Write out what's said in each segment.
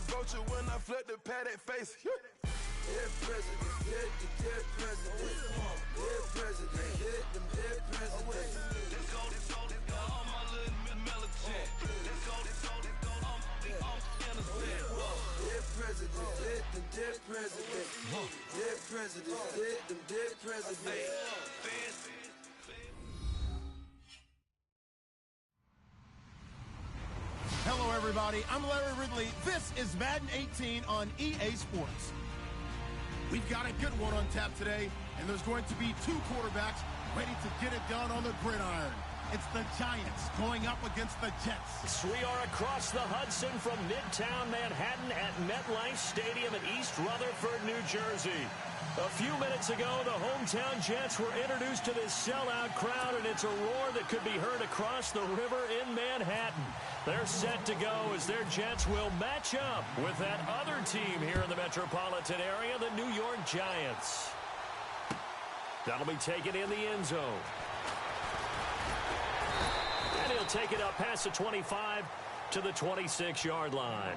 vulture when I flip the paddock face. Dead president, hit the dead president. Dead president, hit them dead presidents. Let's go, all my little militant. Let's go, I'm innocent. Dead president, hit them dead presidents. Dead president, hit them dead presidents. Hello, everybody. I'm Larry Ridley. This is Madden 18 on EA Sports. We've got a good one on tap today, and there's going to be two quarterbacks ready to get it done on the gridiron. It's the Giants going up against the Jets. We are across the Hudson from Midtown Manhattan at MetLife Stadium in East Rutherford, New Jersey. A few minutes ago, the hometown Jets were introduced to this sellout crowd, and it's a roar that could be heard across the river in Manhattan. They're set to go as their Jets will match up with that other team here in the metropolitan area, the New York Giants. That'll be taken in the end zone. And he'll take it up past the 25 to the 26-yard line.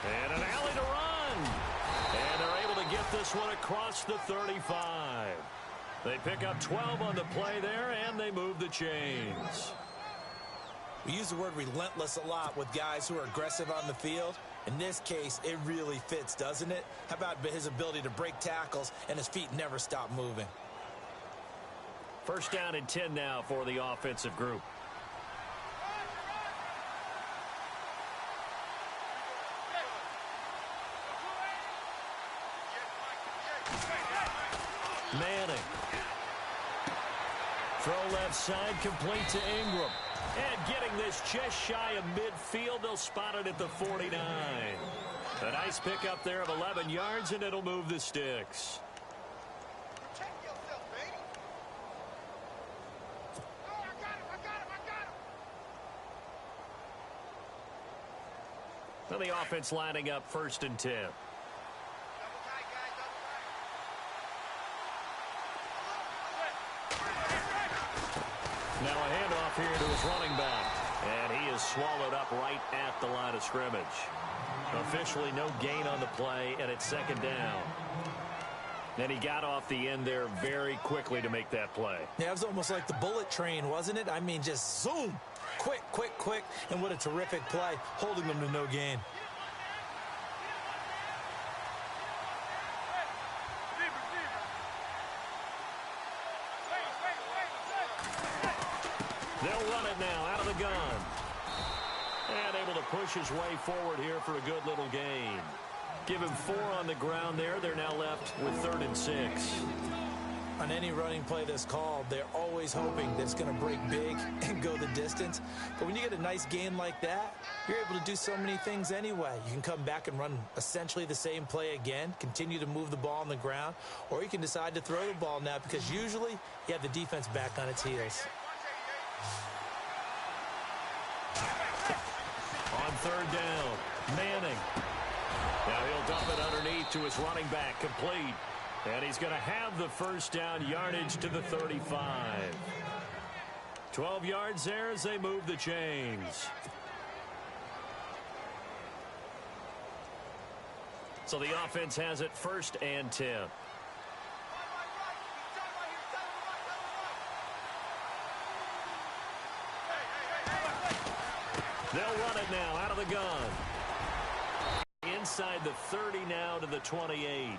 And an alley to run. And they're able to get this one across the 35. They pick up 12 on the play there, and they move the chains. We use the word relentless a lot with guys who are aggressive on the field. In this case, it really fits, doesn't it? How about his ability to break tackles and his feet never stop moving? First down and 10 now for the offensive group. Manning. Throw left side, complete to Ingram. And getting this just shy of midfield, they'll spot it at the 49. A nice pickup there of 11 yards, and it'll move the sticks. Now the offense lining up 1st and 10. Now a handoff here to his running back. And he is swallowed up right at the line of scrimmage. Officially no gain on the play, and it's 2nd down. And he got off the end there very quickly to make that play. Yeah, it was almost like the bullet train, wasn't it? I mean, just zoom. Quick, quick, quick. And what a terrific play, holding them to no gain. They'll run it now out of the gun. And able to push his way forward here for a good little gain. Give him 4 on the ground there. They're now left with 3rd and 6. On any running play that's called, they're always hoping that it's going to break big and go the distance. But when you get a nice gain like that, you're able to do so many things anyway. You can come back and run essentially the same play again, continue to move the ball on the ground, or you can decide to throw the ball now because usually you have the defense back on its heels. On 3rd down, Manning. Now he'll dump it underneath to his running back, complete. And he's going to have the 1st down yardage to the 35. 12 yards there as they move the chains. So the offense has it 1st and 10. They'll run it now out of the gun. Inside the 30 now to the 28.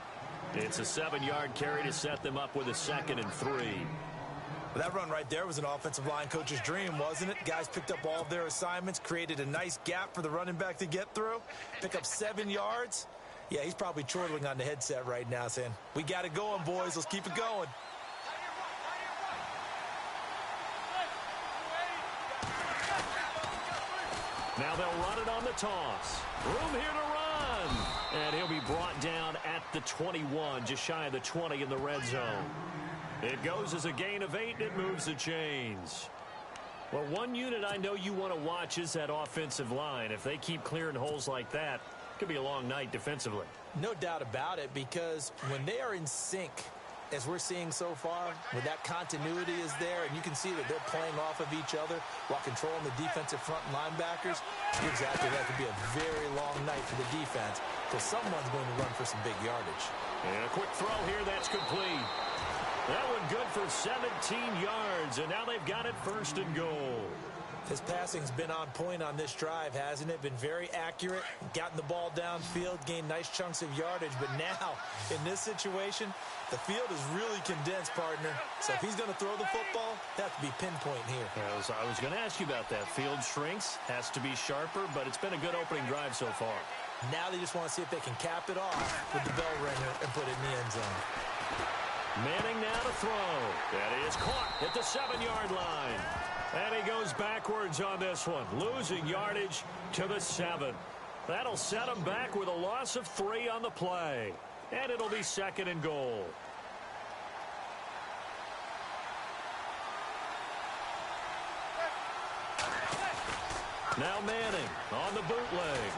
It's a 7-yard carry to set them up with a 2nd and 3. Well, that run right there was an offensive line coach's dream, wasn't it? Guys picked up all of their assignments, created a nice gap for the running back to get through, pick up 7 yards. Yeah, he's probably chortling on the headset right now saying, we got it going, boys. Let's keep it going. Now they'll run it on the toss. Room here to run. And he'll be brought down at the 21, just shy of the 20 in the red zone. It goes as a gain of 8, and it moves the chains. Well, one unit I know you want to watch is that offensive line. If they keep clearing holes like that, it could be a long night defensively. No doubt about it, because when they are in sync, as we're seeing so far, when that continuity is there, and you can see that they're playing off of each other while controlling the defensive front linebackers, exactly, that could be a very long night for the defense, because someone's going to run for some big yardage. And a quick throw here, that's complete. That one good for 17 yards, and now they've got it 1st and goal. His passing's been on point on this drive, hasn't it? Been very accurate, gotten the ball downfield, gained nice chunks of yardage. But now, in this situation, the field is really condensed, partner. So if he's going to throw the football, that has to be pinpoint here. I was going to ask you about that. Field shrinks, has to be sharper, but it's been a good opening drive so far. Now they just want to see if they can cap it off with the bell ringer and put it in the end zone. Manning now to throw. That is caught at the 7-yard line. And he goes backwards on this one, losing yardage to the 7. That'll set him back with a loss of 3 on the play. And it'll be 2nd and goal. Now Manning on the bootleg.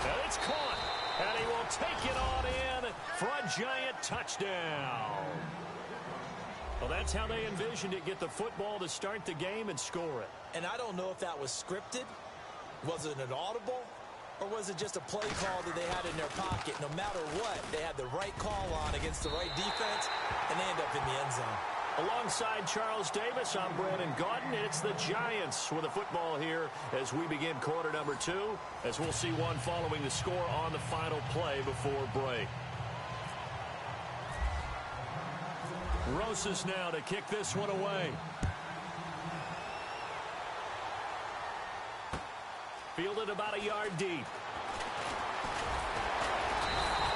And it's caught. And he will take it on in for a giant touchdown. Well, that's how they envisioned it, get the football to start the game and score it. And I don't know if that was scripted. Was it an audible? Or was it just a play call that they had in their pocket? No matter what, they had the right call on against the right defense, and they end up in the end zone. Alongside Charles Davis, I'm Brandon Gaudin. It's the Giants with the football here as we begin quarter number 2, as we'll see one following the score on the final play before break. Rosas now to kick this one away. Fielded about a yard deep.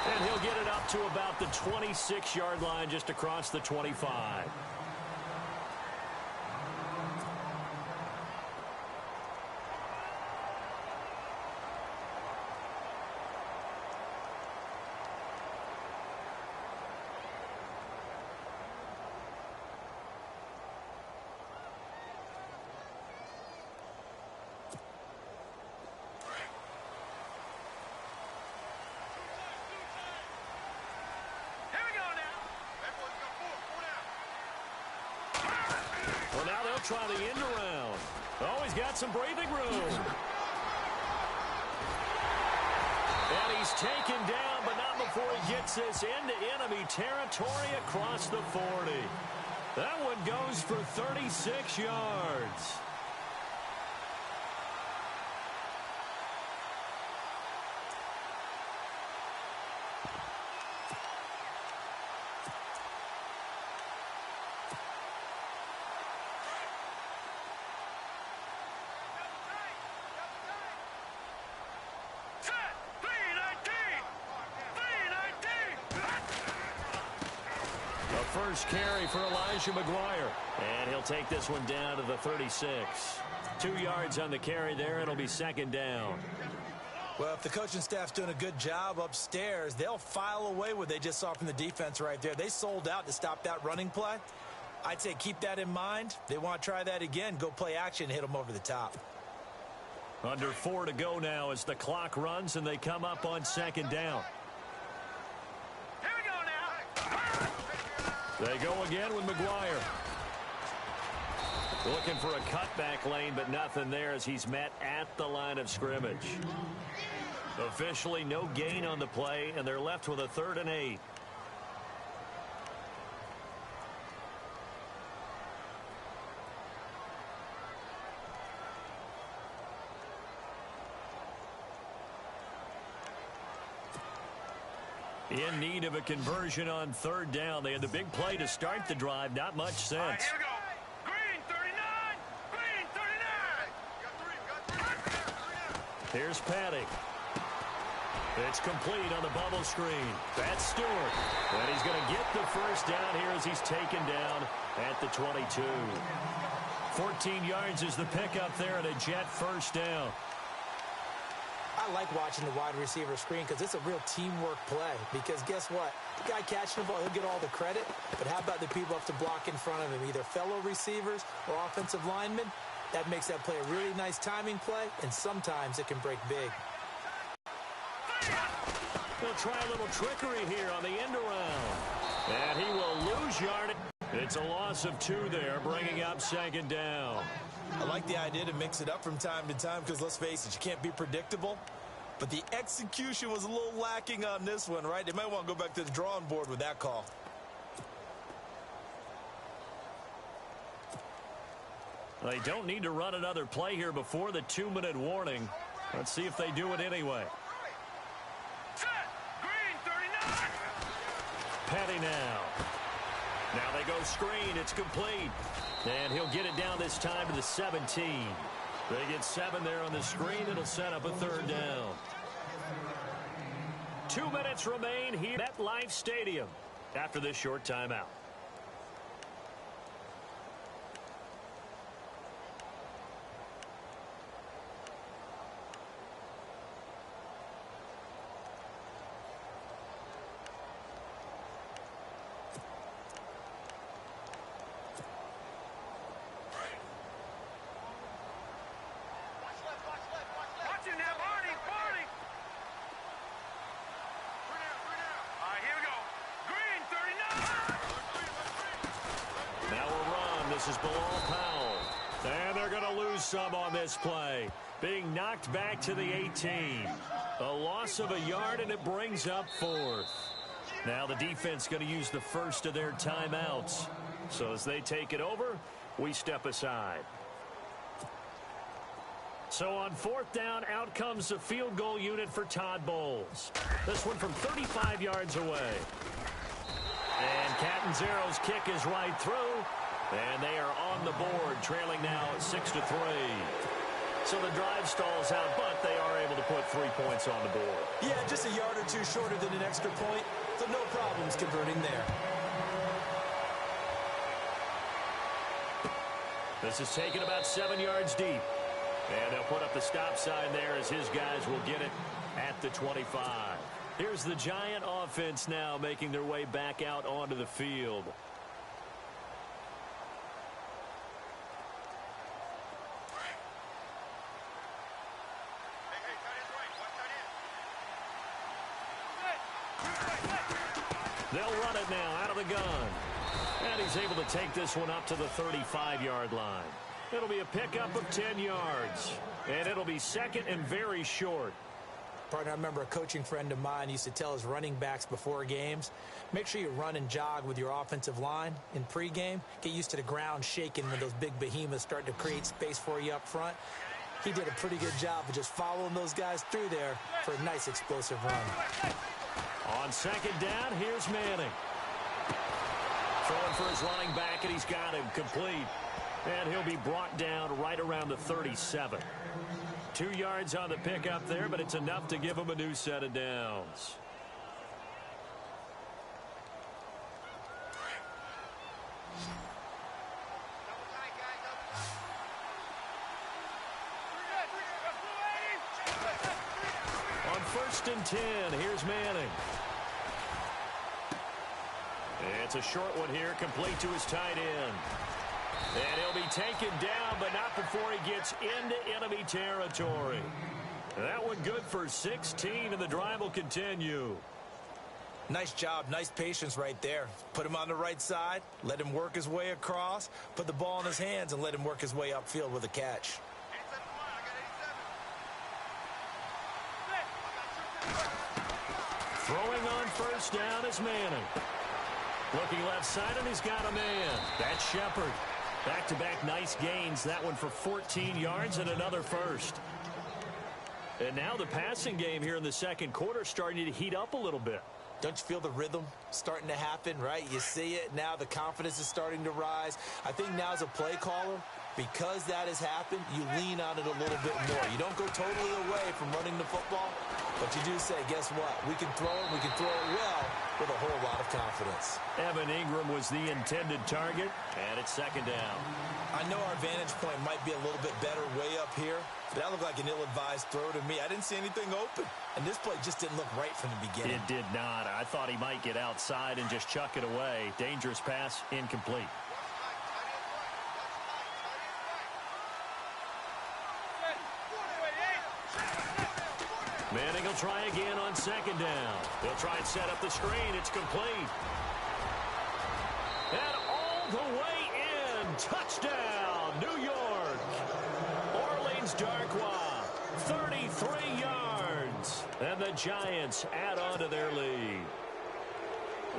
And he'll get it up to about the 26-yard line, just across the 25. Try the end around. Oh, he's got some breathing room. And he's taken down, but not before he gets this into enemy territory across the 40. That one goes for 36 yards. First carry for Elijah McGuire. And he'll take this one down to the 36. 2 yards on the carry there. It'll be 2nd down. Well, if the coaching staff's doing a good job upstairs, they'll file away what they just saw from the defense right there. They sold out to stop that running play. I'd say keep that in mind. They want to try that again. Go play action, hit them over the top. Under 4 to go now as the clock runs and they come up on 2nd down. They go again with McGuire. Looking for a cutback lane, but nothing there as he's met at the line of scrimmage. Officially no gain on the play, and they're left with a 3rd and 8. In need of a conversion on 3rd down. They had the big play to start the drive. Not much sense. Right, here we go. Green 39. Green 39. Here's Paddock. It's complete on the bubble screen. That's Stewart. And he's going to get the 1st down here as he's taken down at the 22. 14 yards is the pickup there and a Jet first down. I like watching the wide receiver screen because it's a real teamwork play. Because guess what? The guy catching the ball, he'll get all the credit. But how about the people up to block in front of him, either fellow receivers or offensive linemen? That makes that play a really nice timing play, and sometimes it can break big. He'll try a little trickery here on the end around. And he will lose yardage. It's a loss of 2 there, bringing up second down. I like the idea to mix it up from time to time because, let's face it, you can't be predictable. But the execution was a little lacking on this one, right? They might want to go back to the drawing board with that call. They don't need to run another play here before the 2-minute warning. Let's see if they do it anyway. Set. Green 39. Petty now. Now they go screen. It's complete. And he'll get it down this time to the 17. They get 7 there on the screen. It'll set up a third down. 2 minutes remain here at MetLife Stadium after this short timeout. This is Bilal Powell. And they're going to lose some on this play. Being knocked back to the 18. A loss of a yard, and it brings up 4th. Now the defense going to use the first of their timeouts. So as they take it over, we step aside. So on 4th down, out comes the field goal unit for Todd Bowles. This one from 35 yards away. And Catanzaro's kick is right through. And they are on the board, trailing now 6-3. So the drive stalls out, but they are able to put 3 points on the board. Yeah, just a yard or two shorter than an extra point, so no problems converting there. This is taken about 7 yards deep. And they'll put up the stop sign there as his guys will get it at the 25. Here's the Giant offense now making their way back out onto the field. They'll run it now out of the gun. And he's able to take this one up to the 35-yard line. It'll be a pickup of 10 yards. And it'll be second and very short. Partner, I remember a coaching friend of mine used to tell his running backs before games, make sure you run and jog with your offensive line in pregame. Get used to the ground shaking when those big behemoths start to create space for you up front. He did a pretty good job of just following those guys through there for a nice explosive run. On second down, here's Manning. Throwing for his running back, and he's got him complete. And he'll be brought down right around the 37. 2 yards on the pickup there, but it's enough to give him a new set of downs. On 1st and 10, here's Manning. It's a short one here, complete to his tight end. And he'll be taken down, but not before he gets into enemy territory. That one good for 16, and the drive will continue. Nice job, nice patience right there. Put him on the right side, let him work his way across, put the ball in his hands, and let him work his way upfield with a catch. Throwing on 1st down is Manning. Looking left side, and he's got a man. That's Shepard. Back-to-back nice gains. That one for 14 yards and another first. And now the passing game here in the second quarter starting to heat up a little bit. Don't you feel the rhythm starting to happen, right? You see it now. The confidence is starting to rise. I think now as a play caller, because that has happened, you lean on it a little bit more. You don't go totally away from running the football, but you do say, guess what? We can throw it. We can throw it well. with a whole lot of confidence. Evan Ingram was the intended target, and it's second down. I know our vantage point might be a little bit better way up here, but that looked like an ill-advised throw to me. I didn't see anything open, and this play just didn't look right from the beginning. It did not. I thought he might get outside and just chuck it away. Dangerous pass, incomplete. Manning will try again on second down. They'll try and set up the screen. It's complete. And all the way in. Touchdown, New York. Orleans Darkwa, 33 yards. And the Giants add on to their lead.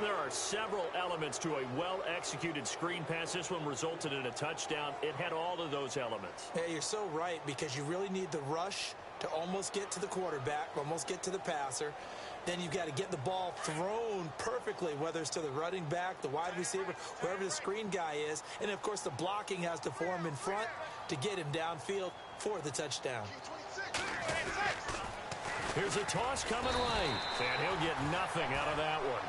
There are several elements to a well-executed screen pass. This one resulted in a touchdown. It had all of those elements. Yeah, you're so right, because you really need the rush to almost get to the quarterback, almost get to the passer. Then you've got to get the ball thrown perfectly, whether it's to the running back, the wide receiver, whoever the screen guy is. And, of course, the blocking has to form in front to get him downfield for the touchdown. Here's a toss coming right, and he'll get nothing out of that one.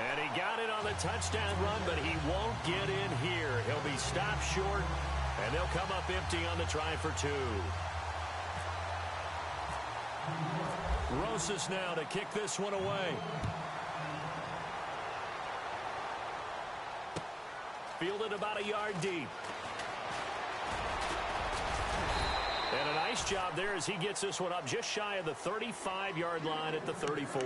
And he got it on the touchdown run, but he won't get in here. He'll be stopped short, and they'll come up empty on the try for two. Rosas now to kick this one away. Fielded about a yard deep. And a nice job there as he gets this one up just shy of the 35-yard line at the 34.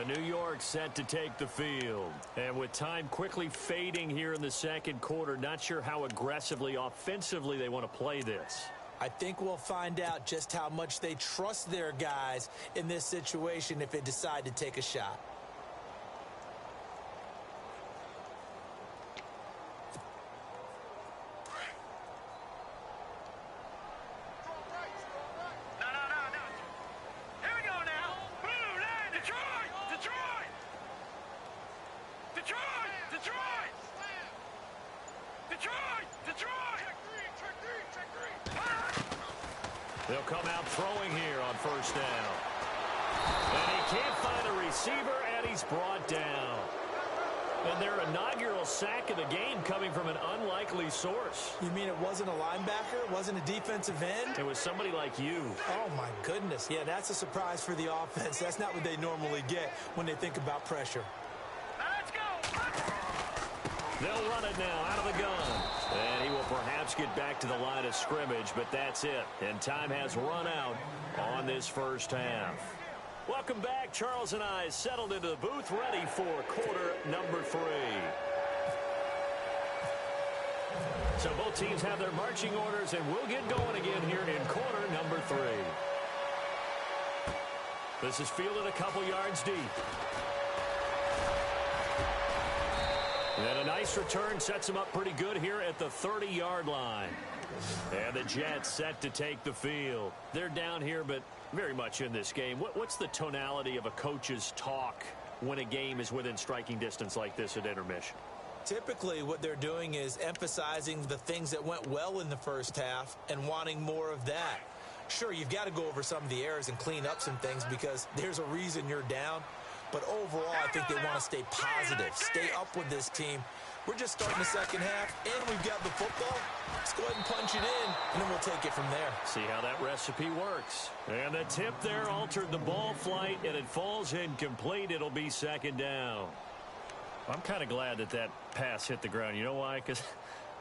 New York set to take the field. And with time quickly fading here in the second quarter, not sure how aggressively, offensively they want to play this. I think we'll find out just how much they trust their guys in this situation if they decide to take a shot. They'll come out throwing here on first down. And he can't find a receiver, and he's brought down. And their inaugural sack of the game coming from an unlikely source. You mean it wasn't a linebacker? It wasn't a defensive end? It was somebody like you. Oh, my goodness. Yeah, that's a surprise for the offense. That's not what they normally get when they think about pressure. Let's go. They'll run it now out of the gun. And he will perhaps get back to the line of scrimmage, but that's it. And time has run out on this first half. Welcome back. Charles and I settled into the booth, ready for quarter number 3. So both teams have their marching orders, and we'll get going again here in quarter number 3. This is fielded a couple yards deep. And a nice return sets him up pretty good here at the 30-yard line. And the Jets set to take the field. They're down here, but very much in this game. What's the tonality of a coach's talk when a game is within striking distance like this at intermission? Typically, what they're doing is emphasizing the things that went well in the first half and wanting more of that. Sure, you've got to go over some of the errors and clean up some things because there's a reason you're down. But overall, I think they want to stay positive, stay up with this team. We're just starting the second half, and we've got the football. Let's go ahead and punch it in, and then we'll take it from there. See how that recipe works. And the tip there altered the ball flight, and it falls incomplete. It'll be second down. I'm kind of glad that that pass hit the ground. You know why? Because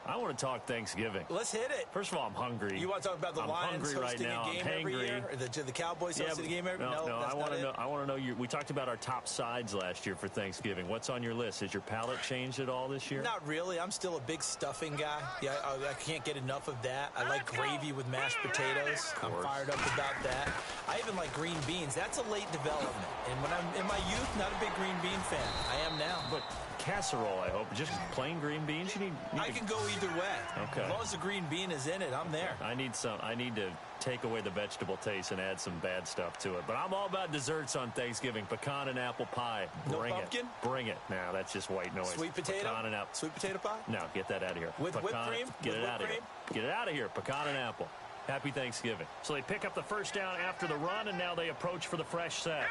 I want to talk Thanksgiving. Let's hit it. First of all, I'm hungry. You want to talk about the Lions hosting a game every year? Or the Cowboys hosting a game every year? No, I want to know. I want to know. We talked about our top sides last year for Thanksgiving. What's on your list? Has your palate changed at all this year? Not really. I'm still a big stuffing guy. Yeah, I can't get enough of that. I like gravy with mashed potatoes. I'm fired up about that. I even like green beans. That's a late development. And when I'm in my youth, not a big green bean fan. I am now. But casserole, I hope. Just plain green beans? I can go either way. Okay. As long as the green bean is in it, I'm there. I need to take away the vegetable taste and add some bad stuff to it. But I'm all about desserts on Thanksgiving. Pecan and apple pie. Bring pumpkin? It. Bring it. No, that's just white noise. Sweet potato? Pecan and apple. Sweet potato pie? No, get that out of here. With whipped cream? Get it out of here. Get it out of here. Pecan and apple. Happy Thanksgiving. So they pick up the first down after the run, and now they approach for the fresh set.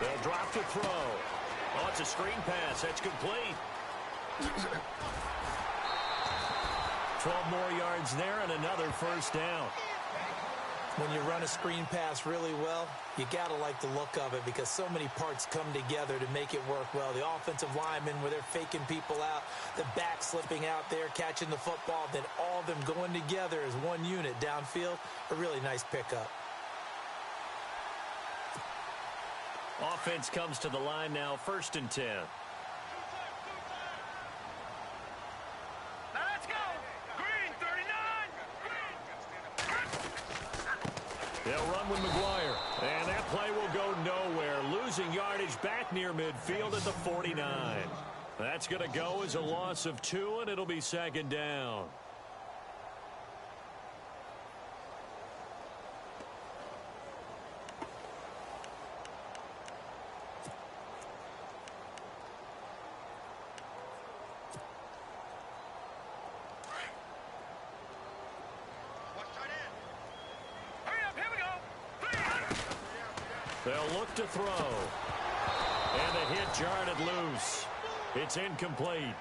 They'll drop to throw. Oh, it's a screen pass. That's complete. 12 more yards there and another first down. When you run a screen pass really well, you got to like the look of it because so many parts come together to make it work well. The offensive linemen, where they're faking people out, the back slipping out there, catching the football, then all of them going together as one unit downfield. A really nice pickup. Offense comes to the line now, 1st and 10. They'll run with McGuire, and that play will go nowhere. Losing yardage back near midfield at the 49. That's going to go as a loss of 2, and it'll be 2nd down. They'll look to throw. And the hit jarred it loose. It's incomplete.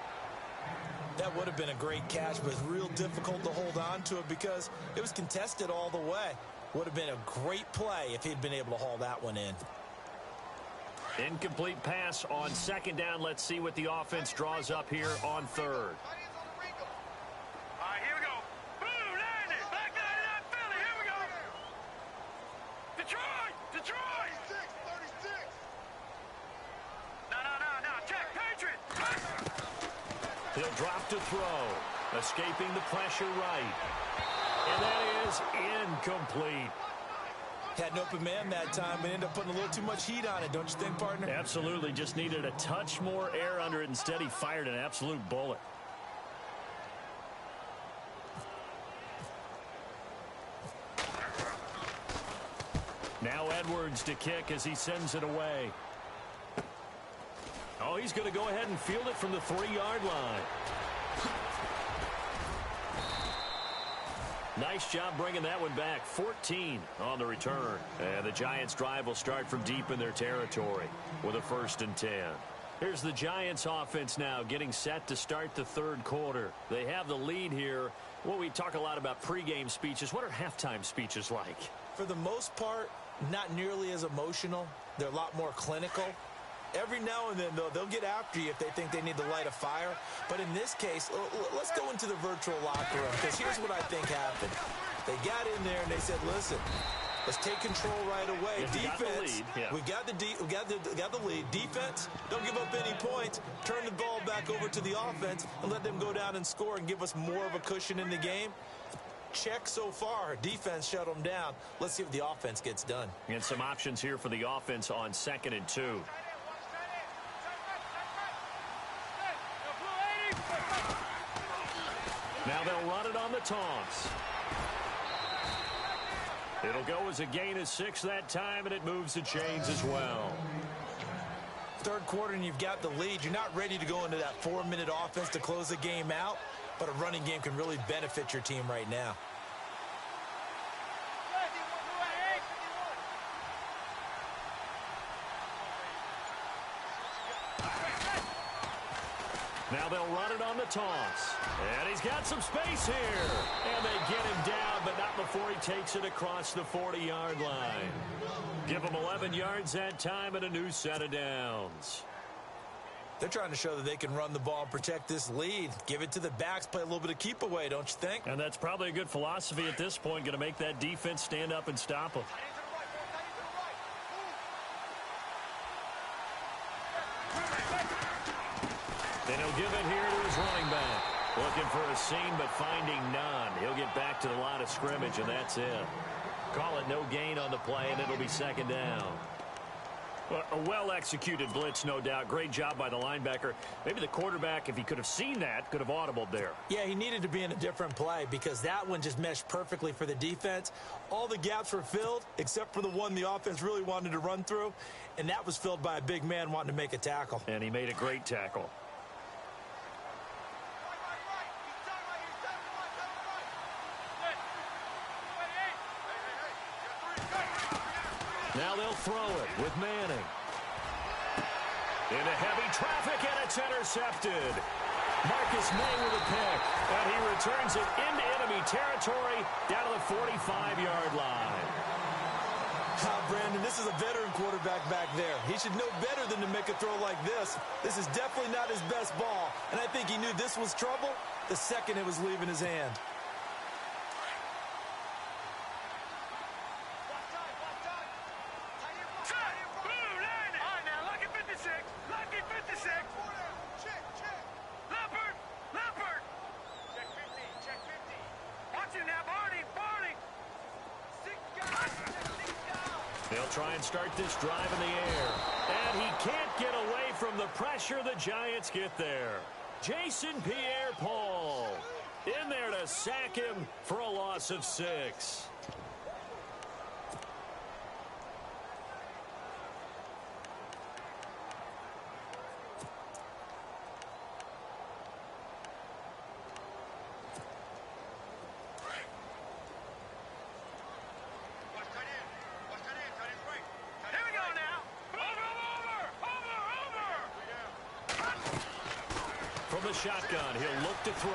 That would have been a great catch, but it's real difficult to hold on to it because it was contested all the way. Would have been a great play if he'd been able to haul that one in. Incomplete pass on 2nd down. Let's see what the offense draws up here on 3rd. He'll drop to throw. Escaping the pressure right. And that is incomplete. Had an open man that time, but ended up putting a little too much heat on it, don't you think, partner? Absolutely. Just needed a touch more air under it. Instead, he fired an absolute bullet. Now Edwards to kick as he sends it away. Oh, he's going to go ahead and field it from the 3-yard line. Nice job bringing that one back. 14 on the return. And the Giants' drive will start from deep in their territory with a 1st and 10. Here's the Giants' offense now getting set to start the 3rd quarter. They have the lead here. Well, we talk a lot about pregame speeches. What are halftime speeches like? For the most part, not nearly as emotional. They're a lot more clinical. Every now and then, though, they'll get after you if they think they need to light a fire. But in this case, let's go into the virtual locker room, because here's what I think happened. They got in there and they said, listen, let's take control right away. Defense, we got the lead. Defense, don't give up any points. Turn the ball back over to the offense and let them go down and score and give us more of a cushion in the game. Check so far. Defense shut them down. Let's see what the offense gets done. And some options here for the offense on 2nd and 2. Now they'll run it on the toss. It'll go as a gain of 6 that time, and it moves the chains as well. 3rd quarter, and you've got the lead. You're not ready to go into that 4-minute offense to close the game out, but a running game can really benefit your team right now. Now they'll run it on the toss. And he's got some space here. And they get him down, but not before he takes it across the 40-yard line. Give him 11 yards that time and a new set of downs. They're trying to show that they can run the ball and protect this lead. Give it to the backs, play a little bit of keep away, don't you think? And that's probably a good philosophy at this point, going to make that defense stand up and stop them. Then he'll give it here to his running back. Looking for a seam, but finding none. He'll get back to the line of scrimmage, and that's it. Call it no gain on the play, and it'll be 2nd down. Well, a well-executed blitz, no doubt. Great job by the linebacker. Maybe the quarterback, if he could have seen that, could have audibled there. Yeah, he needed to be in a different play because that one just meshed perfectly for the defense. All the gaps were filled except for the one the offense really wanted to run through, and that was filled by a big man wanting to make a tackle. And he made a great tackle. Now they'll throw it with Manning. Into heavy traffic, and it's intercepted. Marcus May with a pick, and he returns it into enemy territory down to the 45-yard line. Brandon, this is a veteran quarterback back there. He should know better than to make a throw like this. This is definitely not his best ball, and I think he knew this was trouble the second it was leaving his hand. They'll try and start this drive in the air. And he can't get away from the pressure the Giants get there. Jason Pierre-Paul in there to sack him for a loss of 6. From the shotgun, he'll look to throw.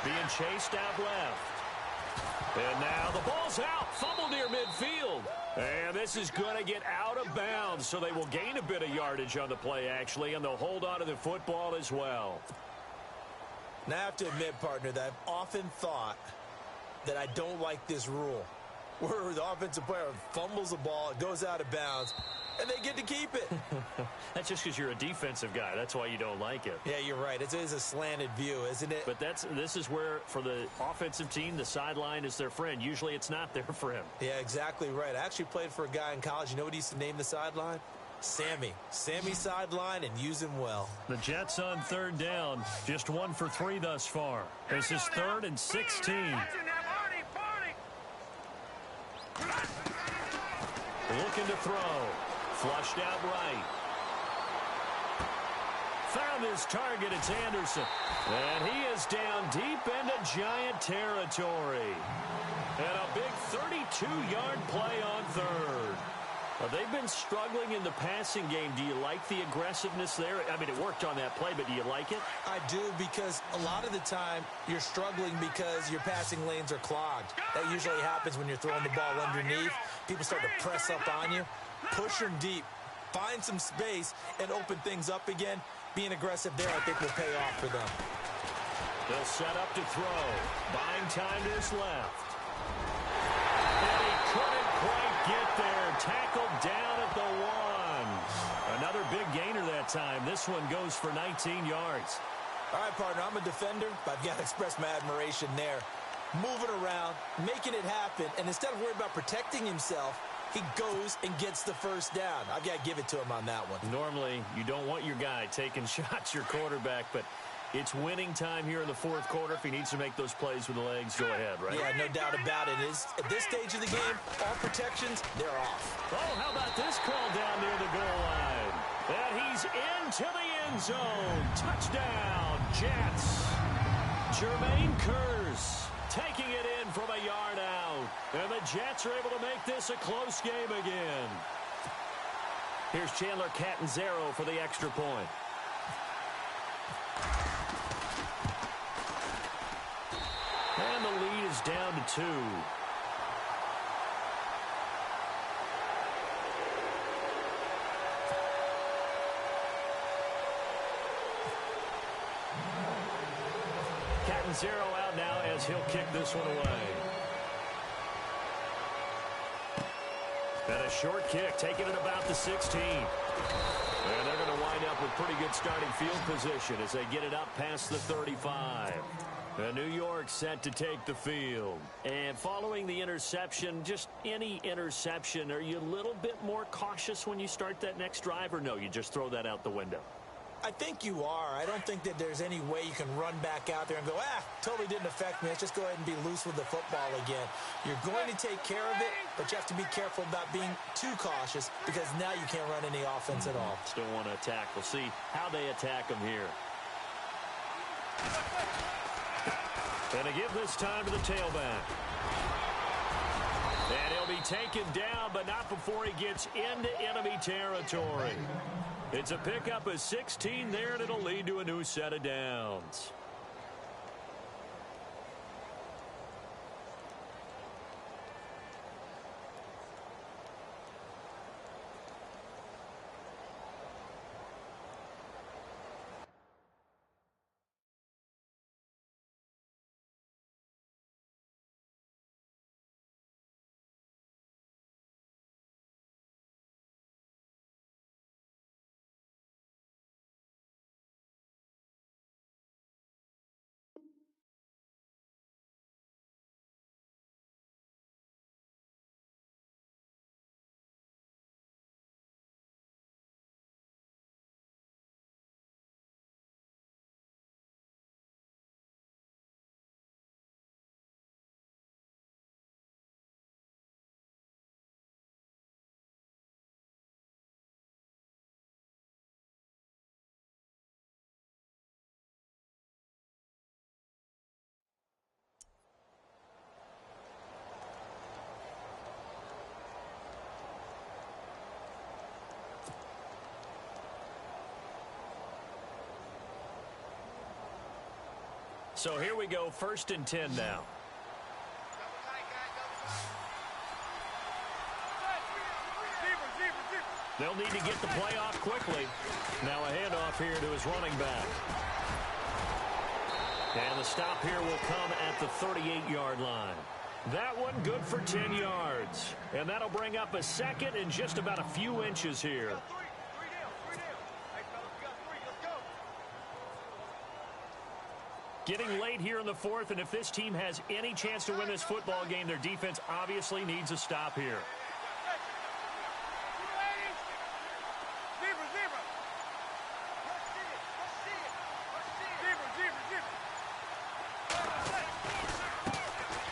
Being chased out left. And now the ball's out. Fumble near midfield. And this is going to get out of bounds, so they will gain a bit of yardage on the play, actually, and they'll hold on to the football as well. Now, I have to admit, partner, that I've often thought that I don't like this rule, where the offensive player fumbles the ball, it goes out of bounds, and they get to keep it. That's just because you're a defensive guy. That's why you don't like it. Yeah, you're right. It is a slanted view, isn't it? But this is where, for the offensive team, the sideline is their friend. Usually it's not their friend. Yeah, exactly right. I actually played for a guy in college. You know what he used to name the sideline? Sammy. Sammy sideline, and use him well. The Jets on 3rd down. Just 1 for 3 thus far. This is 3rd and 16. Looking to throw. Flushed out right. Found his target. It's Anderson. And he is down deep into Giant territory. And a big 32-yard play on 3rd. They've been struggling in the passing game. Do you like the aggressiveness there? I mean, it worked on that play, but do you like it? I do, because a lot of the time you're struggling because your passing lanes are clogged. That usually happens when you're throwing the ball underneath. People start to press up on you. Push them deep. Find some space and open things up again. Being aggressive there, I think, will pay off for them. They'll set up to throw. Buying time to his left. And he couldn't quite get there. Tackled down at the 1. Another big gainer that time. This one goes for 19 yards. All right, partner, I'm a defender, but I've got to express my admiration there. Moving around, making it happen, and instead of worrying about protecting himself, he goes and gets the first down. I've got to give it to him on that one. Normally, you don't want your guy taking shots, your quarterback, but it's winning time here in the 4th quarter. If he needs to make those plays with the legs, go ahead, right? Yeah, no doubt about it. At this stage of the game, all protections, they're off. Oh, how about this call down near the goal line? And he's into the end zone. Touchdown, Jets. Jermaine Kearse taking it in from a yard out. And the Jets are able to make this a close game again. Here's Chandler Catanzaro for the extra point. And the lead is down to 2. Catanzaro out now as he'll kick this one away. And a short kick, taking it about the 16. And they're going to wind up with pretty good starting field position as they get it up past the 35. And New York set to take the field. And following the interception, just any interception, are you a little bit more cautious when you start that next drive, or no, you just throw that out the window? I think you are. I don't think that there's any way you can run back out there and go, totally didn't affect me. Let's just go ahead and be loose with the football again. You're going to take care of it, but you have to be careful about being too cautious because now you can't run any offense at all. Still want to attack. We'll see how they attack them here. And to give this time to the tailback. And he'll be taken down, but not before he gets into enemy territory. It's a pickup of 16 there, and it'll lead to a new set of downs. So here we go, 1st and 10 now. They'll need to get the play off quickly. Now a handoff here to his running back. And the stop here will come at the 38-yard line. That one good for 10 yards. And that'll bring up a second and just about a few inches here. Getting late here in the 4th, and if this team has any chance to win this football game, their defense obviously needs a stop here.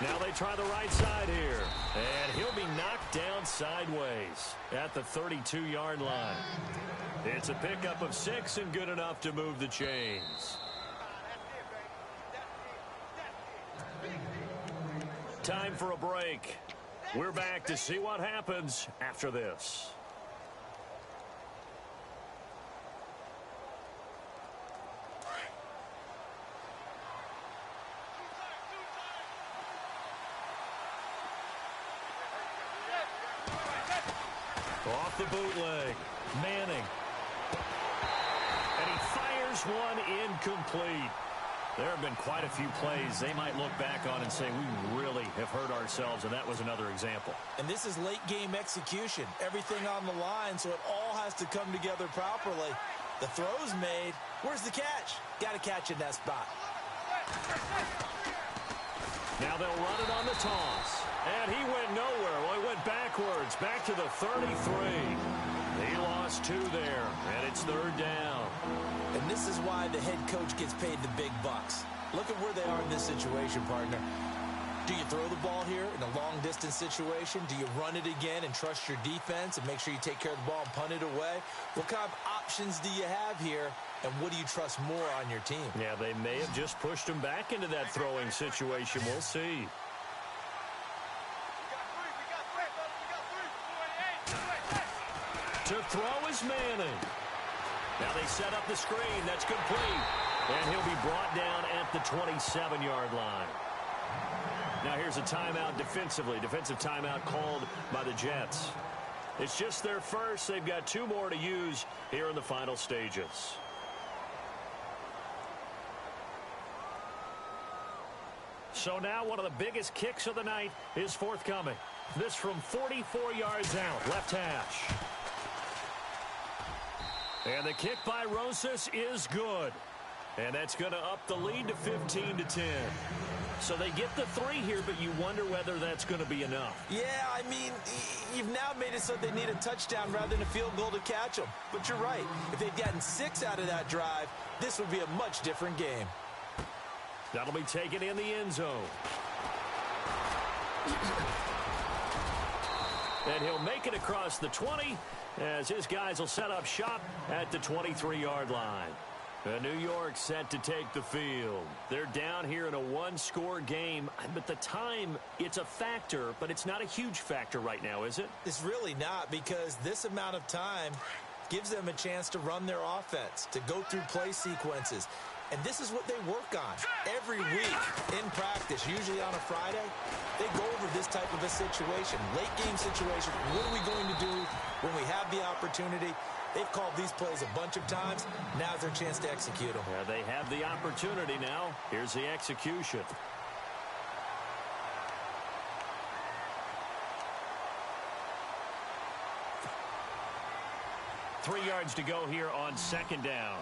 Now they try the right side here, and he'll be knocked down sideways at the 32-yard line. It's a pickup of 6 and good enough to move the chains. Time for a break. We're back to see what happens after this. Off the bootleg. Manning. And he fires one incomplete. There have been quite a few plays they might look back on and say, we really have hurt ourselves, and that was another example. And this is late-game execution. Everything on the line, so it all has to come together properly. The throw's made. Where's the catch? Got to catch in that spot. Now they'll run it on the toss. And he went nowhere. Well, he went backwards, back to the 33. He lost 2 there, and it's 3rd down. And this is why the head coach gets paid the big bucks. Look at where they are in this situation, partner. Do you throw the ball here in a long-distance situation? Do you run it again and trust your defense and make sure you take care of the ball and punt it away? What kind of options do you have here, and what do you trust more on your team? Yeah, they may have just pushed him back into that throwing situation. We'll see. To throw is Manning. Now they set up the screen. That's complete. And he'll be brought down at the 27-yard line. Now here's a timeout defensively. Defensive timeout called by the Jets. It's just their first. They've got 2 more to use here in the final stages. So now one of the biggest kicks of the night is forthcoming. This from 44 yards out, left hash. And the kick by Rosas is good. And that's going to up the lead to 15-10. So they get the 3 here, but you wonder whether that's going to be enough. Yeah, I mean, you've now made it so they need a touchdown rather than a field goal to catch them. But you're right. If they'd gotten 6 out of that drive, this would be a much different game. That'll be taken in the end zone. And he'll make it across the 20 as his guys will set up shop at the 23-yard line. New York set to take the field. They're down here in a 1-score game, but the time, it's a factor, but it's not a huge factor right now, is it? It's really not, because this amount of time, gives them a chance to run their offense, to go through play sequences. And this is what they work on every week in practice, usually on a Friday. They go over this type of a situation, late game situation. What are we going to do when we have the opportunity? They've called these plays a bunch of times. Now's their chance to execute them. Yeah, they have the opportunity now. Here's the execution. Three yards to go here on second down.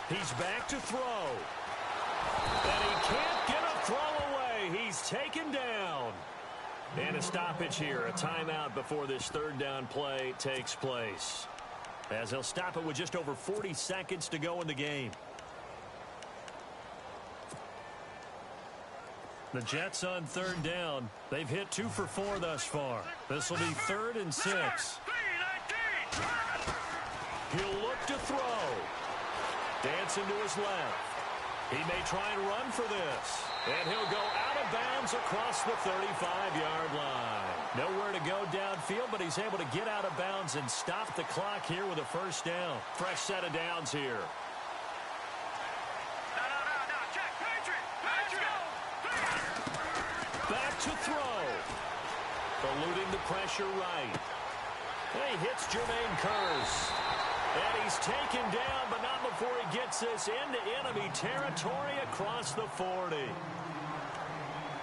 He's back to throw. And he can't get a throw away. He's taken down. And a stoppage here, a timeout before this third down play takes place. As they'll stop it with just over 40 seconds to go in the game. The Jets on third down. They've hit 2 for 4 thus far. This will be 3rd and 6. He'll look to throw. Dancing to his left. He may try and run for this. And he'll go out of bounds across the 35-yard line. Nowhere to go downfield, but he's able to get out of bounds and stop the clock here with a first down. Fresh set of downs here. Back to throw. Eluding the pressure right. He hits Jermaine Kearse. And he's taken down, but not before he gets this into enemy territory across the 40.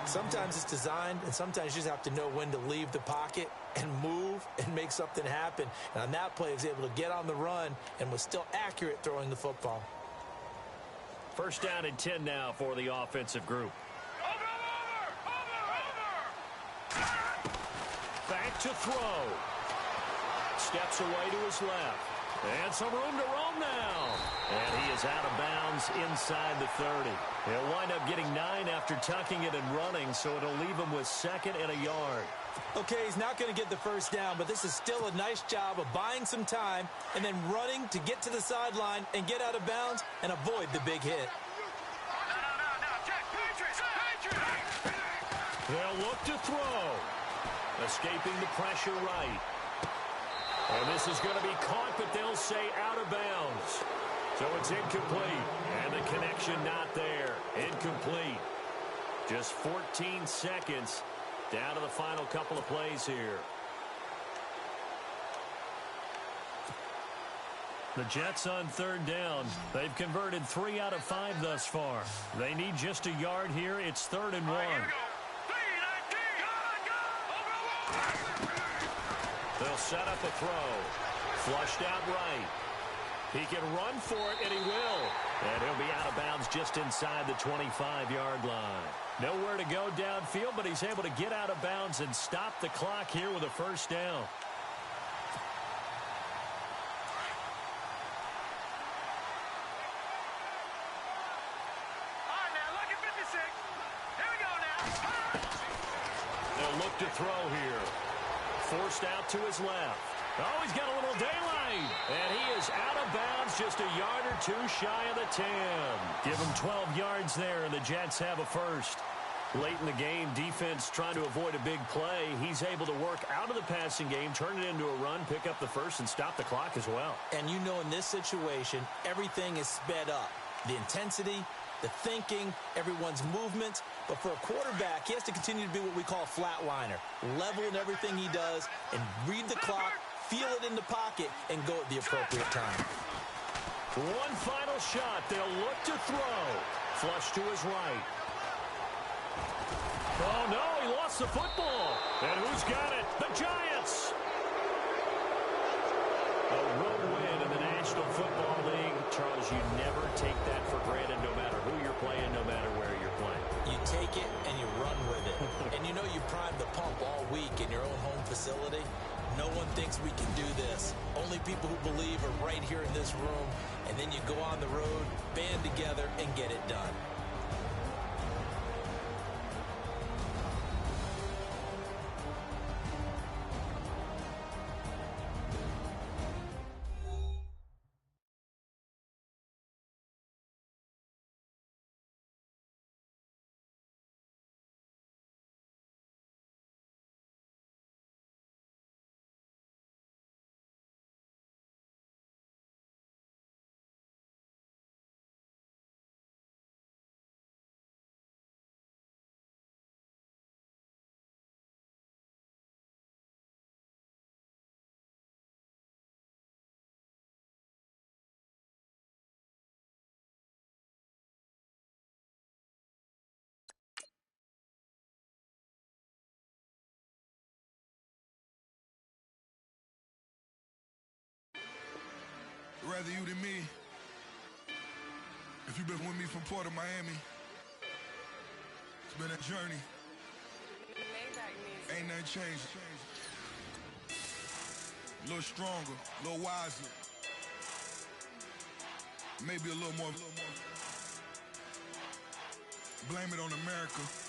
Sometimes it's designed, and sometimes you just have to know when to leave the pocket and move and make something happen. And on that play, he was able to get on the run and was still accurate throwing the football. First down and 10 now for the offensive group. Back to throw. Steps away to his left. And some room to roam now. And he is out of bounds inside the 30. He'll wind up getting 9 after tucking it and running, so it'll leave him with 2nd and a yard. Okay, he's not going to get the first down, but this is still a nice job of buying some time and then running to get to the sideline and get out of bounds and avoid the big hit. They'll look to throw. Escaping the pressure right. And this is going to be caught, but they'll say out of bounds. So it's incomplete. And the connection not there. Incomplete. Just 14 seconds down to the final couple of plays here. The Jets on third down. They've converted 3 out of 5 thus far. They need just a yard here. It's 3rd and 1. They'll set up a throw. Flushed out right. He can run for it, and he will. And he'll be out of bounds just inside the 25-yard line. Nowhere to go downfield, but he's able to get out of bounds and stop the clock here with a first down. All right, now, look at 56. Here we go now. They'll look to throw here. Forced out to his left. Oh, he's got a little daylight. And he is out of bounds just a yard or 2 shy of the 10. Give him 12 yards there, and the Jets have a first. Late in the game, defense trying to avoid a big play. He's able to work out of the passing game, turn it into a run, pick up the first, and stop the clock as well. And you know in this situation, everything is sped up. The intensity, the thinking, everyone's movement. But for a quarterback, he has to continue to be what we call a flatliner. Level in everything he does and read the clock, feel it in the pocket, and go at the appropriate time. One final shot. They'll look to throw. Flush to his right. Oh, no, he lost the football. And who's got it? The Giants. A road win in the National Football League. Charles, you never take that for granted no matter who you're playing, no matter where you're playing. You take it and you run with it. And you know you primed the pump all week in your own home facility. No one thinks we can do this. Only people who believe are right here in this room. And then you go on the road, band together, and get it done. rather you than me. If you've been with me from Port of Miami, it's been a journey. Ain't nothing changed. A little stronger, a little wiser. Maybe a little more. Blame it on America.